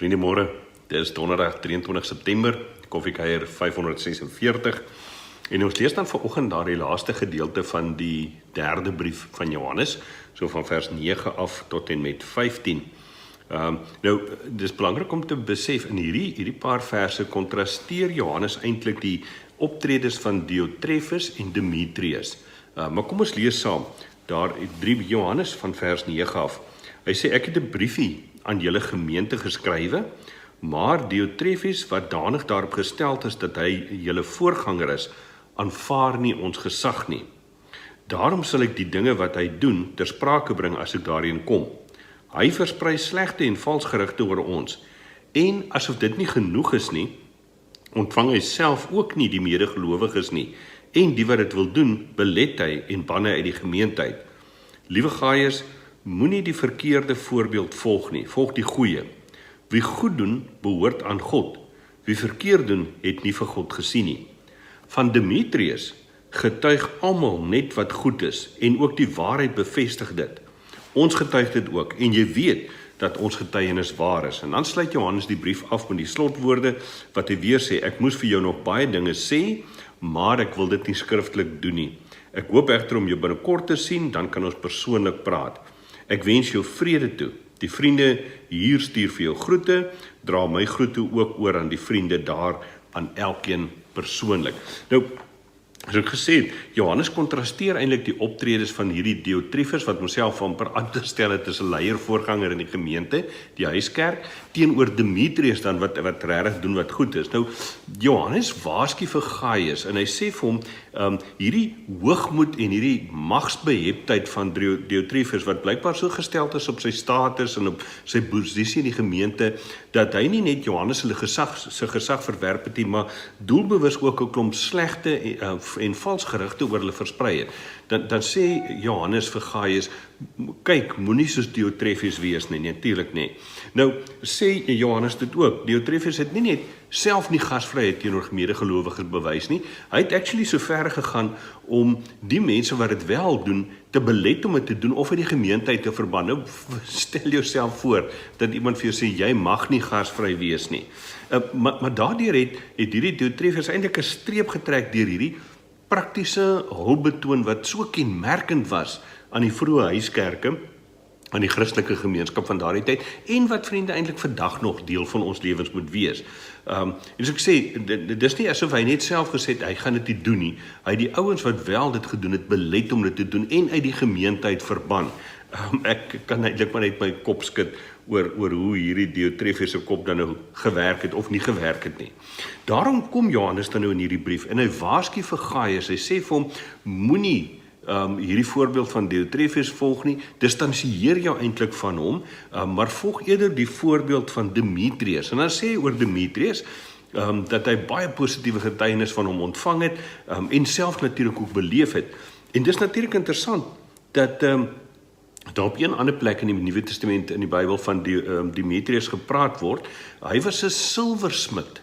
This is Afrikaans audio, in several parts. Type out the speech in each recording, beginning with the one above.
Vriende, môre, dit is donderdag 23 September, Koffiekuier 546. En ons lees dan vanoggend daar die laaste gedeelte van die derde brief van Johannes, so van vers 9 af tot en met 15. Nou, dit is belangrik om te besef, in hierdie paar verse kontrasteer Johannes eintlik die optredes van Diotrefus en Demetrius. Maar kom ons lees saam, daar 3 Johannes van vers 9 af. Hy sê, ek het 'n briefie aan julle gemeente geskrywe, maar Diotrefus, wat danig daarop gesteld is dat hy julle voorganger is, aanvaar nie ons gesag nie. Daarom sal ek die dinge wat hy doen ter sprake bring as ek daarheen kom. Hy versprei slegte en vals gerugte oor ons, en asof dit nie genoeg is nie, ontvang hy self ook nie die medegelowiges nie, en die wat dit wil doen, belet hy en ban hy uit die gemeente uit. Liewe Gaius, moenie die verkeerde voorbeeld volg nie, volg die goeie. Wie goed doen, behoort aan God. Wie verkeerd doen, het nie vir God gesien nie. Van Demetrius getuig almal net wat goed is, en ook die waarheid bevestig dit. Ons getuig dit ook, en jy weet dat ons getuienis waar is. En dan sluit Johannes die brief af met die slotwoorde, wat hy weer sê, ek moes vir jou nog baie dinge sê, maar ek wil dit nie skriftelik doen nie. Ek hoop egter om jou binnekort te sien, dan kan ons persoonlik praat. Ek wens jou vrede toe. Die vriende hier stuur vir jou groete, dra my groete ook oor aan die vriende daar, aan elkeen persoonlik. Nou, as ek gesê het, Johannes kontrasteer eintlik die optredes van hierdie Diotrefus, wat homself amper aan te stel het as 'n leier voorganger in die gemeente, die huiskerk, teenoor Demetrius dan, wat regtig doen wat goed is. Nou, Johannes waarsku vir Gaius, en hy sê vir hom, hierdie hoogmoed en hierdie magsbeheptheid van Diotrefus, wat blykbaar so gestel is op sy status en op sy posisie in die gemeente, dat hy nie net Johannes sy gesag verwerp het nie, maar doelbewus ook 'n klomp slegte en vals gerugte oor hulle versprei het. Dan sê Johannes vir Gaius, kyk, moenie soos Diotrefus wees nie, natuurlik nie. Nou, sê Johannes dit ook, Diotrefus het nie net self nie gasvryheid teenoor medegelowiges bewys nie, hy het actually so ver gegaan om die mense wat dit wel doen, te belet om dit te doen, of in die gemeente uit te verban. Nou, stel jouself voor, dat iemand vir jou sê, jy mag nie gasvry wees nie. Maar daardeur het hierdie Diotrefus eintlik 'n streep getrek deur hierdie praktiese hulpbetoon wat so kenmerkend was aan die vroeë huiskerke, aan die Christelike gemeenskap van daardie tyd, en wat vriende eintlik vandag nog deel van ons lewens moet wees. En as ek sê, dit is nie asof hy net self gesê het, hy gaan dit nie doen nie. Hy het die ouens wat wel dit gedoen het, belet om dit te doen, en uit die gemeente uit verban. Ek kan eintlik maar net my kop skud oor hoe hierdie Diotrefus se kop dan nou gewerk het, of nie gewerk het nie. Daarom kom Johannes dan nou in hierdie brief, en hy waarsku vir Gaius, hy sê vir hom, moenie hierdie voorbeeld van Diotrefus volg nie, distansieer jou eintlik van hom, maar volg eerder die voorbeeld van Demetrius. En dan sê hy oor Demetrius, dat hy baie positiewe getuienis van hom ontvang het, en self natuurlik ook beleef het. En dis natuurlik interessant, dat daar op een ander plek in die Nuwe Testament in die Bybel van Demetrius gepraat word, hy was 'n silversmid,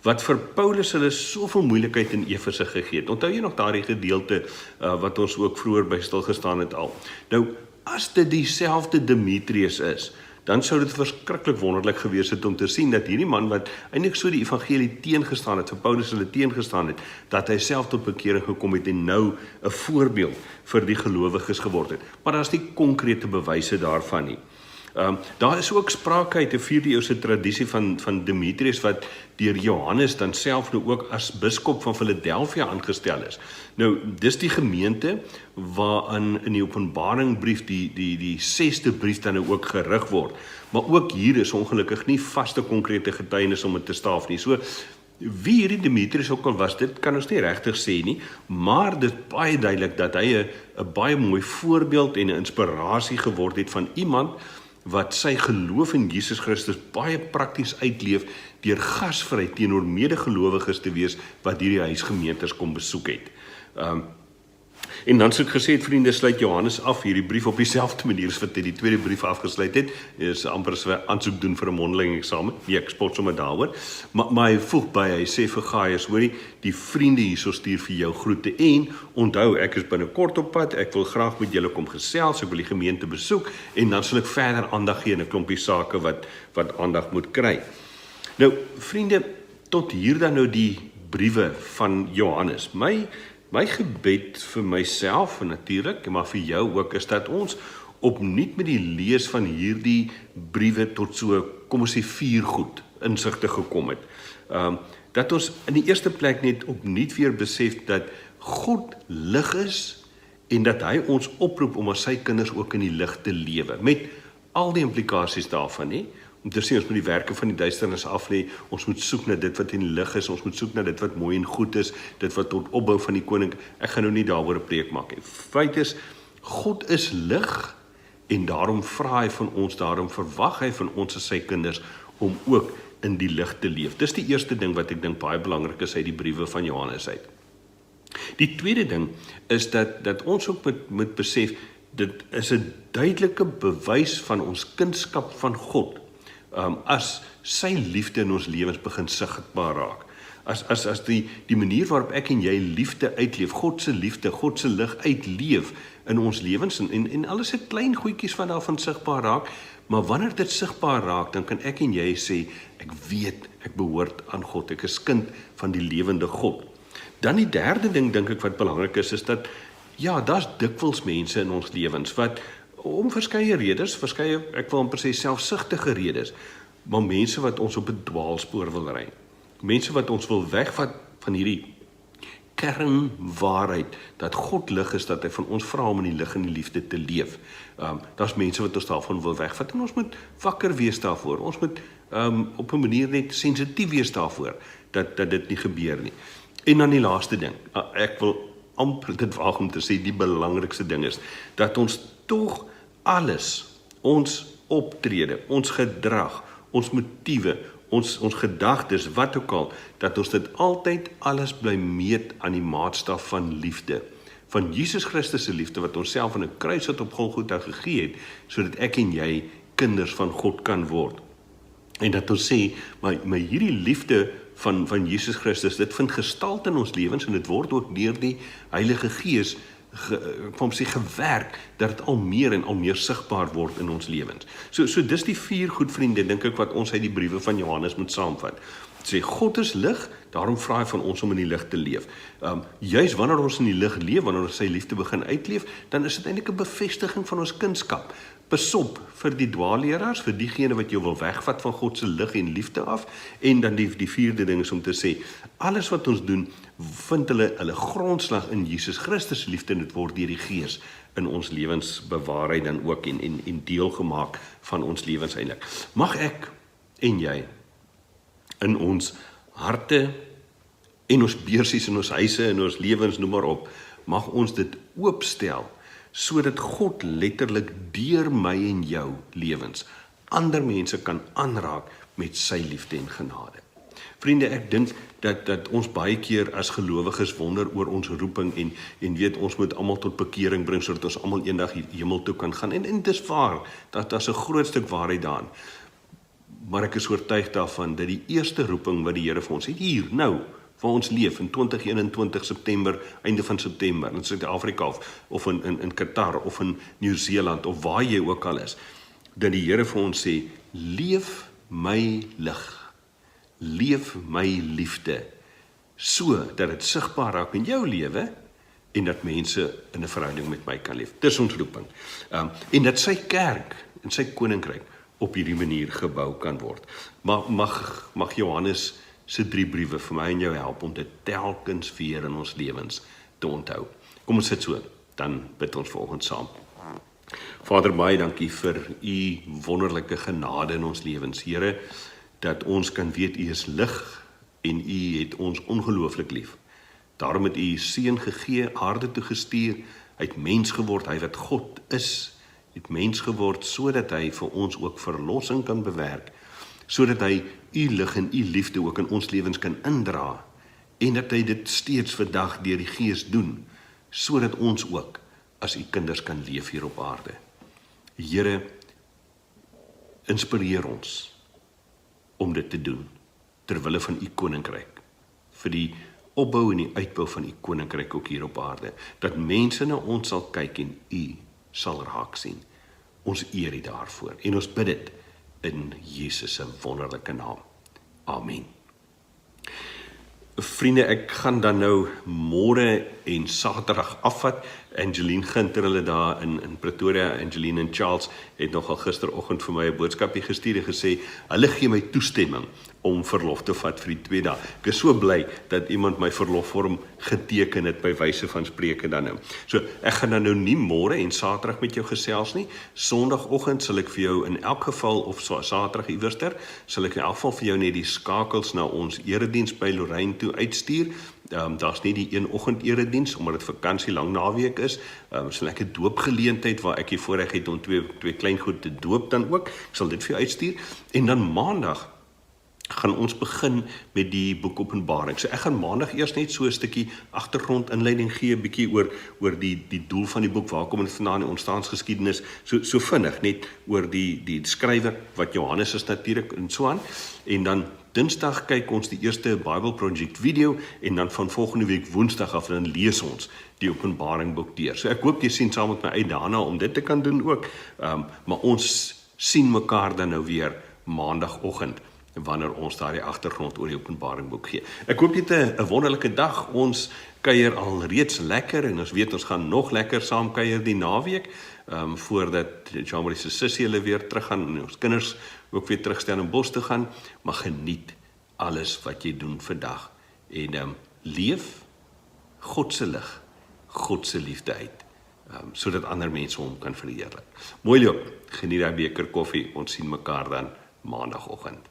wat vir Paulus hulle soveel moeilikheid in Efese gegee het. Onthou jy nog daardie gedeelte wat ons ook vroeër by stilgestaan het al? Nou, as dit dieselfde Demetrius is, dan sou dit verskriklik wonderlik gewees het om te sien dat hierdie man wat eintlik so die evangelie teengestaan het, vir Paulus hulle teengestaan het, dat hy self tot bekering gekom het en nou 'n voorbeeld vir die gelowiges geword het. Maar daar is nie konkrete bewyse daarvan nie. Daar is ook sprake uit 'n 4de eeuse tradisie van Demetrius wat deur Johannes dan self nou ook as biskop van Philadelphia aangestel is. Nou, dis die gemeente waarin in die Openbaringbrief die 6de brief dan nou ook gerig word. Maar ook hier is ongelukkig nie vaste konkrete getuienis om dit te staaf nie. So, wie hierdie Demetrius ook al was, dit kan ons nie regtig sê nie, maar dit is baie duidelik dat hy 'n baie mooi voorbeeld en 'n inspirasie geword het van iemand wat sy geloof in Jesus Christus baie prakties uitleef deur gasvry teenoor medegelowiges te wees wat hierdie huisgemeentes kom besoek het. En dan soos ek gesê het, vriende, sluit Johannes af hierdie brief op dieselfde manier as wat hy die tweede brief afgesluit het. Is amper as 'n aansoek doen vir 'n mondeling eksamen. Nee, ek spot sommer daaroor. Maar hy voeg by, hy sê vir Gaius, hoorie, die vriende hierso stuur vir jou groete en onthou, ek is binnekort op pad, ek wil graag met julle kom gesels, ek wil die gemeente besoek en dan sal ek verder aandag gee aan 'n klompie sake wat aandag moet kry. Nou, vriende, tot hier dan nou die briewe van Johannes. My gebed vir myself en natuurlik, maar vir jou ook, is dat ons opnuut met die lees van hierdie briewe tot so, kom ons sê 4 goed insigte gekom het. Dat ons in die eerste plek net opnuut weer besef dat God lig is en dat hy ons oproep om as sy kinders ook in die lig te lewe, met al die implikasies daarvan, hè? Om te sê, ons moet die werke van die duisternis af lê, ons moet soek na dit wat in die lig is, ons moet soek na dit wat mooi en goed is, dit wat tot opbou van die koning, ek gaan nou nie daaroor 'n preek maak nie. Feit is, God is lig, en daarom vra hy van ons, daarom verwag hy van ons as sy kinders, om ook in die lig te leef. Dis die eerste ding wat ek dink baie belangrik is uit die briewe van Johannes uit. Die tweede ding is dat ons ook moet besef, dit is 'n duidelike bewys van ons kindskap van God, as sy liefde in ons lewens begin sigbaar raak. As die manier waarop ek en jy liefde uitleef, God se liefde, God se lig uitleef in ons lewens, en alles het klein goedjies van daarvan sigbaar raak, maar wanneer dit sigbaar raak, dan kan ek en jy sê, ek weet, ek behoort aan God, ek is kind van die lewende God. Dan die derde ding, dink ek, wat belangrik is dat, ja, daar's dikwels mense in ons lewens, wat om verskeie redes, ek wil amper sê selfsugtige redes, maar mense wat ons op 'n dwaalspoor wil ry. Mense wat ons wil wegvat van hierdie kernwaarheid, dat God lig is, dat hy van ons vra om in die lig en die liefde te leef. Daar's mense wat ons daarvan wil wegvat, en ons moet wakker wees daarvoor, ons moet op 'n manier net sensitief wees daarvoor, dat dit nie gebeur nie. En dan die laaste ding, ek wil amper dit waag om te sê, die belangrikste ding is, dat ons tog alles, ons optrede, ons gedrag, ons motiewe, ons gedagtes, wat ook al, dat ons dit altyd alles bly meet aan die maatstaf van liefde, van Jesus Christus se liefde, wat ons self aan 'n kruis wat op Golgotha gegee het, sodat ek en jy kinders van God kan word. En dat ons sê, maar hierdie liefde van Jesus Christus, dit vind gestalte in ons lewens, en dit word ook deur die Heilige Gees gewerk, dat dit al meer en al meer sigbaar word in ons lewens. So dis die 4 goed, vriende, dink ek, wat ons uit die briewe van Johannes moet saamvat. Sê, God is lig, daarom vra hy van ons om in die lig te leef. Juis wanneer ons in die lig leef, wanneer ons sy liefde begin uitleef, dan is dit eintlik 'n bevestiging van ons kindskap. Besop vir die dwaalleraars, vir diegene wat jou wil wegvat van God se lig en liefde af, en dan die 4de ding is om te sê, alles wat ons doen, vind hulle grondslag in Jesus Christus liefde, en dit word deur die Gees in ons lewens bewaarheid dan ook, en deel gemaak van ons lewens eintlik. Mag ek en jy in ons harte en ons beursies, in ons huise, in ons lewens, noem maar op, mag ons dit oopstel, sodat God letterlik deur my en jou lewens ander mense kan aanraak met sy liefde en genade. Vriende, ek dink dat ons baie keer as gelowiges wonder oor ons roeping, en weet, ons moet almal tot bekering bring, sodat ons almal eendag hemel toe kan gaan, en dit is waar, dat is 'n groot stuk waarheid daarin. Maar ek is oortuig daarvan, dat die eerste roeping wat die Here vir ons het, hier, nou, waar ons leef, in 2021 September, einde van September, in Suid-Afrika, of in Qatar, of in Nieu-Seeland, of waar jy ook al is, dat die Here vir ons sê, leef my lig, leef my liefde, so dat dit sigbaar raak in jou lewe, en dat mense in 'n verhouding met my kan leef. Dis ons roeping. En dat sy kerk, en sy koninkryk, op hierdie manier gebou kan word. Mag Johannes se 3 briewe vir my en jou help om dit telkens weer in ons lewens te onthou. Kom ons sit so, dan bid ons vanoggend saam. Vader, baie dankie vir u wonderlike genade in ons lewens, Here, dat ons kan weet u is lig en u het ons ongelooflik lief. Daarom het u seun gegee, aarde toe gestuur, hy het mens geword, hy wat God is, het mens geword, sodat hy vir ons ook verlossing kan bewerk, sodat hy u lig en u liefde ook in ons lewens kan indra, en dat hy dit steeds vandag deur die Gees doen, sodat ons ook as u kinders kan leef hier op aarde. Here, inspireer ons om dit te doen, terwille van u koninkryk, vir die opbou en die uitbou van u koninkryk ook hier op aarde, dat mense na ons sal kyk en u sal raak sien. Ons eer u daarvoor, en ons bid dit in Jesus se wonderlike naam. Amen. Vriende, ek gaan dan nou môre en Saterdag afvat. Angeline Ginter, hulle daar in Pretoria, Angeline en Charles, het nogal gisteroggend vir my 'n boodskapie gestuur en gesê, hulle gee my toestemming om verlof te vat vir die 2 dae. Ek is so bly dat iemand my verlofvorm geteken het by wyse van spreke dan nou. So, ek gaan dan nou nie môre en Saterdag met jou gesels nie. Sondagoggend sal ek vir jou in elk geval, of Saterdag iewerster, sal ek in elk geval vir jou net die skakels na ons erediens by Lorraine toe uitstuur. Daar's nie die een oggend erediens, omdat dit vakansie lang naweek is. So 'n lekker doopgeleentheid waar ek die voorreg het om twee kleingoed te doop dan ook. Ek sal dit vir jou uitstuur. En dan maandag gaan ons begin met die boek Openbaring. So ek gaan maandag eers net so 'n stukkie agtergrond inleiding gee, 'n bietjie oor die doel van die boek, waar kom dit vandaan, die ontstaansgeskiedenis, so vinnig net oor die skrywer, wat Johannes is natuurlik en so aan. En dan Dinsdag kyk ons die eerste Bible Project video, en dan van volgende week Woensdag af, dan lees ons die Openbaring boek deur. So ek hoop jy sien saam met my uit daarna om dit te kan doen ook, maar ons sien mekaar dan nou weer maandagoggend, wanneer ons daar die agtergrond oor die Openbaring boek gee. Ek hoop jy het 'n wonderlike dag. Ons kuier al reeds lekker, en ons weet ons gaan nog lekker saam kuier die naweek, voordat Jean-Marie se sussie hulle weer terug gaan, en ons kinders ook weer terugstel in bos te gaan, maar geniet alles wat jy doen vandag, en leef God se lig, God se liefde uit, sodat ander mense hom kan verheerlik. Mooi loop, geniet daai beker koffie, ons sien mekaar dan maandagoggend.